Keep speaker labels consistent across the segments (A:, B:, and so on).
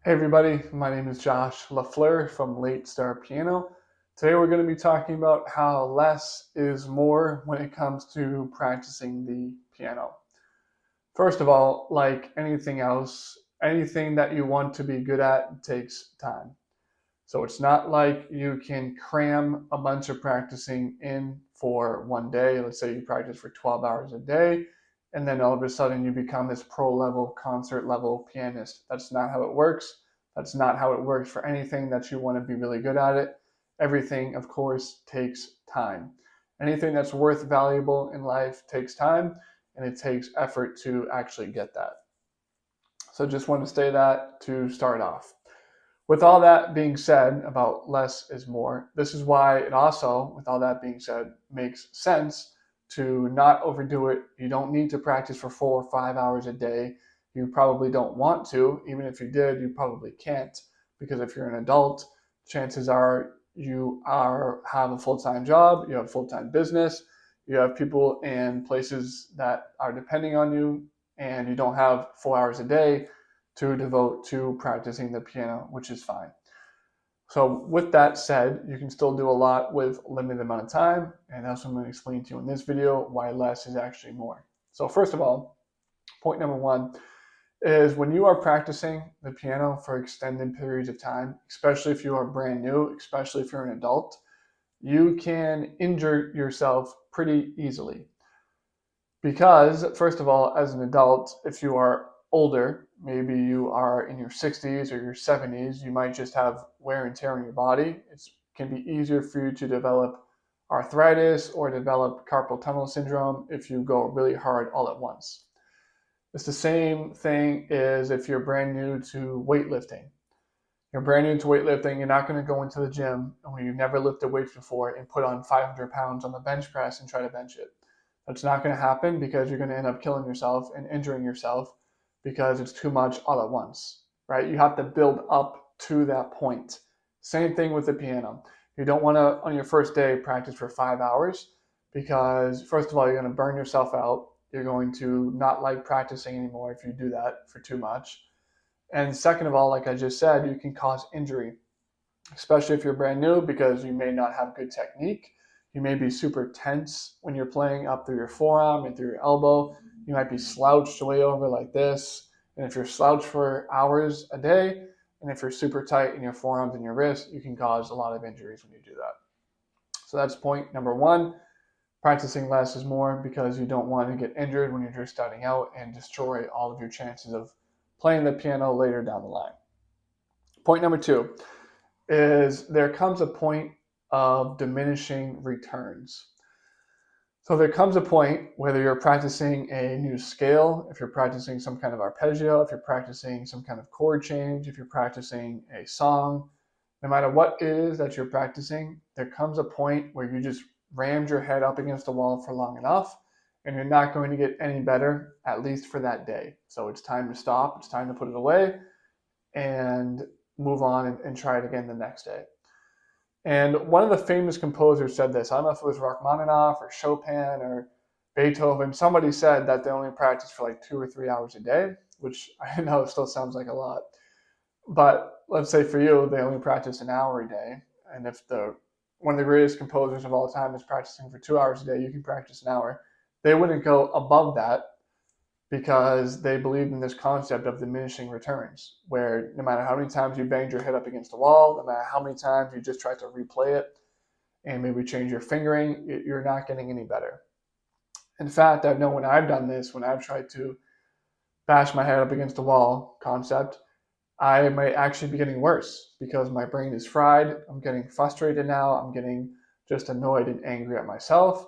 A: Hey everybody, my name is Josh LaFleur from Late Star Piano. Today we're going to be talking about how less is more when it comes to practicing the piano. First of all, like anything else, anything that you want to be good at takes time. So it's not like you can cram a bunch of practicing in for one day. Let's say you practice for 12 hours a day, and then all of a sudden you become this pro level, concert level pianist. That's not how it works. That's not how it works for anything that you want to be really good at it. Everything, of course, takes time. Anything that's worth valuable in life takes time, and it takes effort to actually get that. So just want to say that to start off. With all that being said about less is more, this is why it also, with all that being said, makes sense to not overdo it. You don't need to practice for 4 or 5 hours a day. You probably don't want to. Even if you did, you probably can't, because if you're an adult, chances are have a full-time job, you have a full-time business, you have people and places that are depending on you, and you don't have 4 hours a day to devote to practicing the piano, which is fine. So with that said, you can still do a lot with limited amount of time, and that's what I'm going to explain to you in this video, why less is actually more. So first of all, point number one is when you are practicing the piano for extended periods of time, especially if you are brand new, especially if you're an adult, you can injure yourself pretty easily. Because, first of all, as an adult, if you are older, maybe you are in your 60s or your 70s, you might just have wear and tear in your body. It can be easier for you to develop arthritis or develop carpal tunnel syndrome if you go really hard all at once. It's the same thing as if you're brand new to weightlifting. You're brand new to weightlifting, you're not going to go into the gym when you've never lifted weights before and put on 500 pounds on the bench press and try to bench it. That's not going to happen because you're going to end up killing yourself and injuring yourself because it's too much all at once, right? You have to build up to that point. Same thing with the piano. You don't want to, on your first day, practice for 5 hours because, first of all, you're going to burn yourself out. You're going to not like practicing anymore if you do that for too much. And second of all, like I just said, you can cause injury, especially if you're brand new because you may not have good technique. You may be super tense when you're playing up through your forearm and through your elbow. You might be slouched way over like this. And if you're slouched for hours a day, and if you're super tight in your forearms and your wrists, you can cause a lot of injuries when you do that. So that's point number one. Practicing less is more because you don't want to get injured when you're just starting out and destroy all of your chances of playing the piano later down the line. Point number two is there comes a point of diminishing returns. So there comes a point, whether you're practicing a new scale, if you're practicing some kind of arpeggio, if you're practicing some kind of chord change, if you're practicing a song, no matter what it is that you're practicing, there comes a point where you just rammed your head up against the wall for long enough and you're not going to get any better, at least for that day. So it's time to stop, it's time to put it away and move on and try it again the next day. And one of the famous composers said this. I don't know if it was Rachmaninoff or Chopin or Beethoven. Somebody said that they only practice for like 2 or 3 hours a day, which I know still sounds like a lot. But let's say for you, they only practice an hour a day. And if one of the greatest composers of all time is practicing for 2 hours a day, you can practice an hour. They wouldn't go above that because they believed in this concept of diminishing returns, where no matter how many times you banged your head up against the wall, no matter how many times you just tried to replay it and maybe change your fingering, you're not getting any better. In fact, I know when I've done this, when I've tried to bash my head up against the wall concept, I might actually be getting worse because my brain is fried. I'm getting frustrated now. I'm getting just annoyed and angry at myself.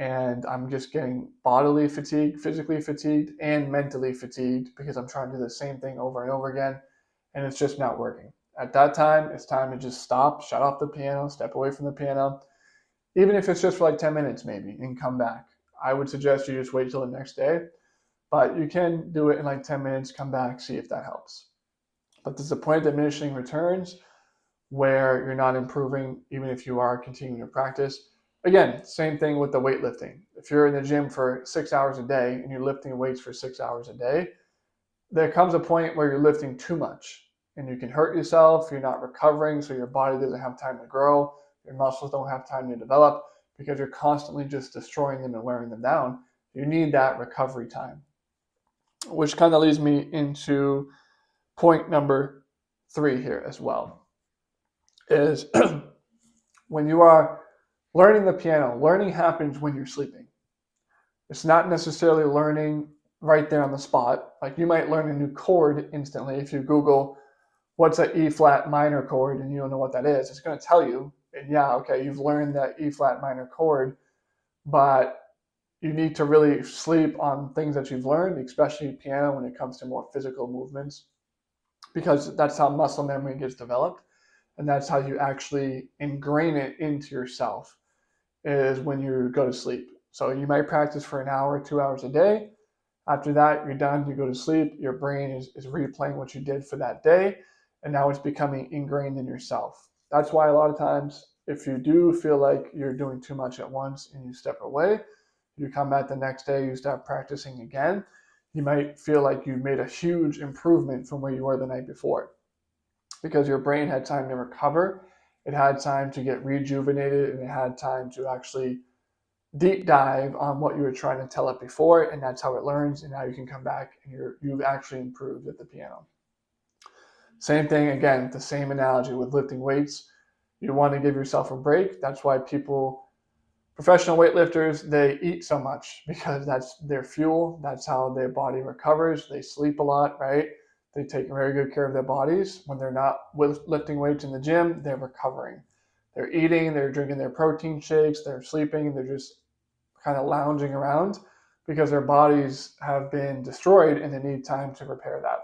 A: And I'm just getting bodily fatigued, physically fatigued, and mentally fatigued because I'm trying to do the same thing over and over again. And it's just not working. At that time, it's time to just stop, shut off the piano, step away from the piano, even if it's just for like 10 minutes maybe, and come back. I would suggest you just wait till the next day, but you can do it in like 10 minutes, come back, see if that helps. But there's a point of diminishing returns where you're not improving even if you are continuing to practice. Again, same thing with the weightlifting. If you're in the gym for 6 hours a day and you're lifting weights for 6 hours a day, there comes a point where you're lifting too much and you can hurt yourself. You're not recovering, so your body doesn't have time to grow. Your muscles don't have time to develop because you're constantly just destroying them and wearing them down. You need that recovery time, which kind of leads me into point number 3 here as well, is when you are learning the piano, learning happens when you're sleeping. It's not necessarily learning right there on the spot. Like you might learn a new chord instantly. If you Google what's an E flat minor chord and you don't know what that is, it's going to tell you. And yeah, okay, you've learned that E flat minor chord, but you need to really sleep on things that you've learned, especially piano when it comes to more physical movements, because that's how muscle memory gets developed. And that's how you actually ingrain it into yourself, is when you go to sleep. So you might practice for an hour, 2 hours a day. After that, you're done, you go to sleep, your brain is replaying what you did for that day, and now it's becoming ingrained in yourself. That's why a lot of times, if you do feel like you're doing too much at once and you step away, you come back the next day, you start practicing again, you might feel like you made a huge improvement from where you were the night before, because your brain had time to recover, it had time to get rejuvenated, and it had time to actually deep dive on what you were trying to tell it before, and that's how it learns, and now you can come back and you've actually improved at the piano. Same thing, again, the same analogy with lifting weights. You want to give yourself a break. That's why professional weightlifters, they eat so much, because that's their fuel. That's how their body recovers. They sleep a lot, right? They take very good care of their bodies. When they're not lifting weights in the gym, they're recovering. They're eating, they're drinking their protein shakes, they're sleeping, they're just kind of lounging around because their bodies have been destroyed and they need time to repair that.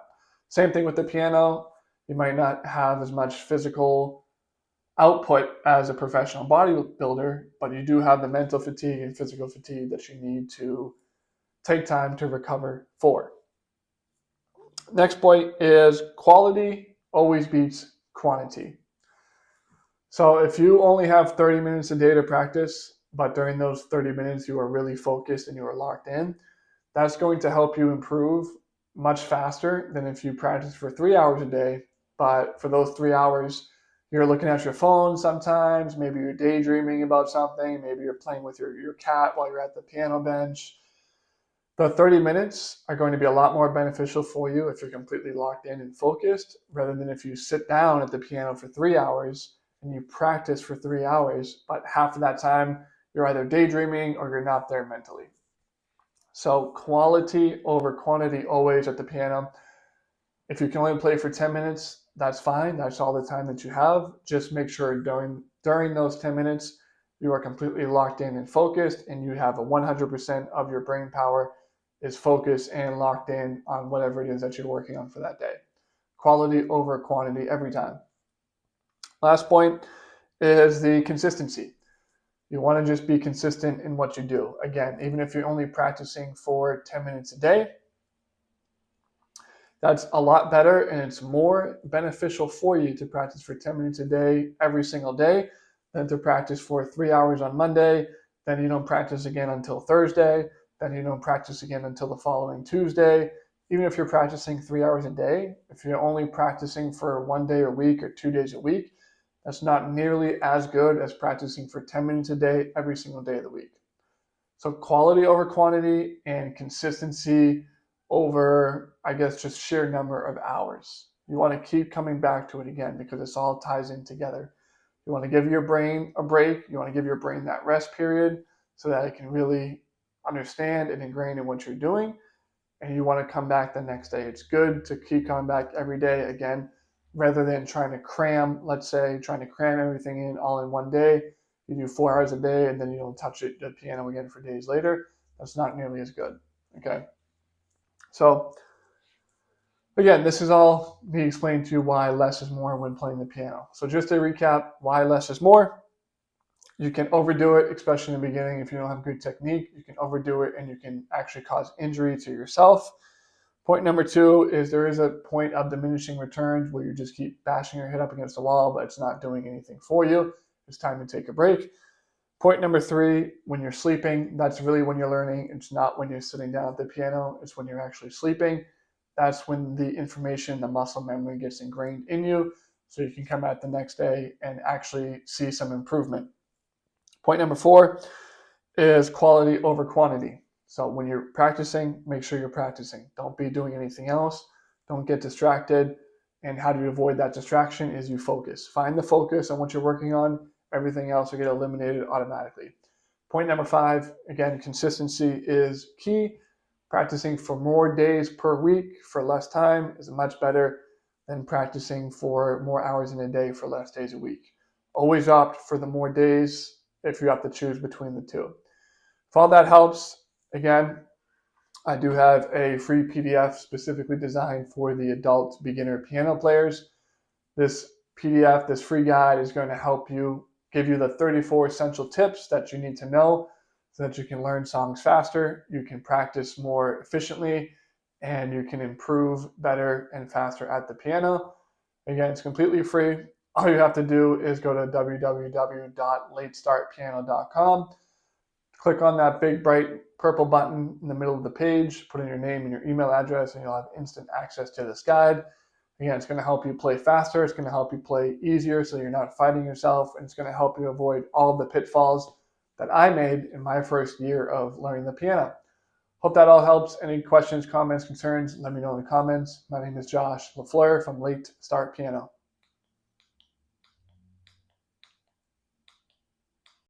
A: Same thing with the piano. You might not have as much physical output as a professional bodybuilder, but you do have the mental fatigue and physical fatigue that you need to take time to recover for. Next point is quality always beats quantity. So if you only have 30 minutes a day to practice, but during those 30 minutes you are really focused and you are locked in, that's going to help you improve much faster than if you practice for 3 hours a day. But for those 3 hours, you're looking at your phone sometimes, maybe you're daydreaming about something, maybe you're playing with your cat while you're at the piano bench. The 30 minutes are going to be a lot more beneficial for you if you're completely locked in and focused, rather than if you sit down at the piano for 3 hours and you practice for 3 hours, but half of that time you're either daydreaming or you're not there mentally. So quality over quantity always at the piano. If you can only play for 10 minutes, that's fine. That's all the time that you have. Just make sure during those 10 minutes, you are completely locked in and focused, and you have 100% of your brain power is focused and locked in on whatever it is that you're working on for that day. Quality over quantity every time. Last point is the consistency. You want to just be consistent in what you do. Again, even if you're only practicing for 10 minutes a day, that's a lot better, and it's more beneficial for you to practice for 10 minutes a day every single day than to practice for 3 hours on Monday, then you don't practice again until Thursday, then you don't practice again until the following Tuesday. Even if you're practicing 3 hours a day, if you're only practicing for 1 day a week or 2 days a week, that's not nearly as good as practicing for 10 minutes a day every single day of the week. So quality over quantity and consistency over, I guess, just sheer number of hours. You want to keep coming back to it again because this all ties in together. You want to give your brain a break. You want to give your brain that rest period so that it can really understand and ingrain in what you're doing. And you want to come back the next day. It's good to keep coming back every day again, rather than trying to cram everything in all in one day. You do 4 hours a day and then you don't touch the piano again for days later. That's not nearly as good. Okay. So again, this is all me explaining to you why less is more when playing the piano. So just to recap, why less is more. You can overdo it, especially in the beginning. If you don't have good technique, you can overdo it and you can actually cause injury to yourself. Point number 2 is there is a point of diminishing returns where you just keep bashing your head up against the wall, but it's not doing anything for you. It's time to take a break. Point number 3, when you're sleeping, that's really when you're learning. It's not when you're sitting down at the piano. It's when you're actually sleeping. that's when the information, the muscle memory gets ingrained in you, so you can come out the next day and actually see some improvement. Point number 4 is quality over quantity. So when you're practicing, make sure you're practicing. Don't be doing anything else. Don't get distracted. And how do you avoid that distraction is you focus. Find the focus on what you're working on. Everything else will get eliminated automatically. Point number 5, again, consistency is key. Practicing for more days per week for less time is much better than practicing for more hours in a day for less days a week. Always opt for the more days if you have to choose between the two. If all that helps, again, I do have a free PDF specifically designed for the adult beginner piano players. This PDF, this free guide, is going to help you, give you the 34 essential tips that you need to know so that you can learn songs faster, you can practice more efficiently, and you can improve better and faster at the piano. Again, it's completely free. All you have to do is go to www.latestartpiano.com, click on that big bright purple button in the middle of the page, put in your name and your email address, and you'll have instant access to this guide. Again, it's going to help you play faster. It's going to help you play easier so you're not fighting yourself. And it's going to help you avoid all of the pitfalls that I made in my first year of learning the piano. Hope that all helps. Any questions, comments, concerns, let me know in the comments. My name is Josh LaFleur from Late Start Piano.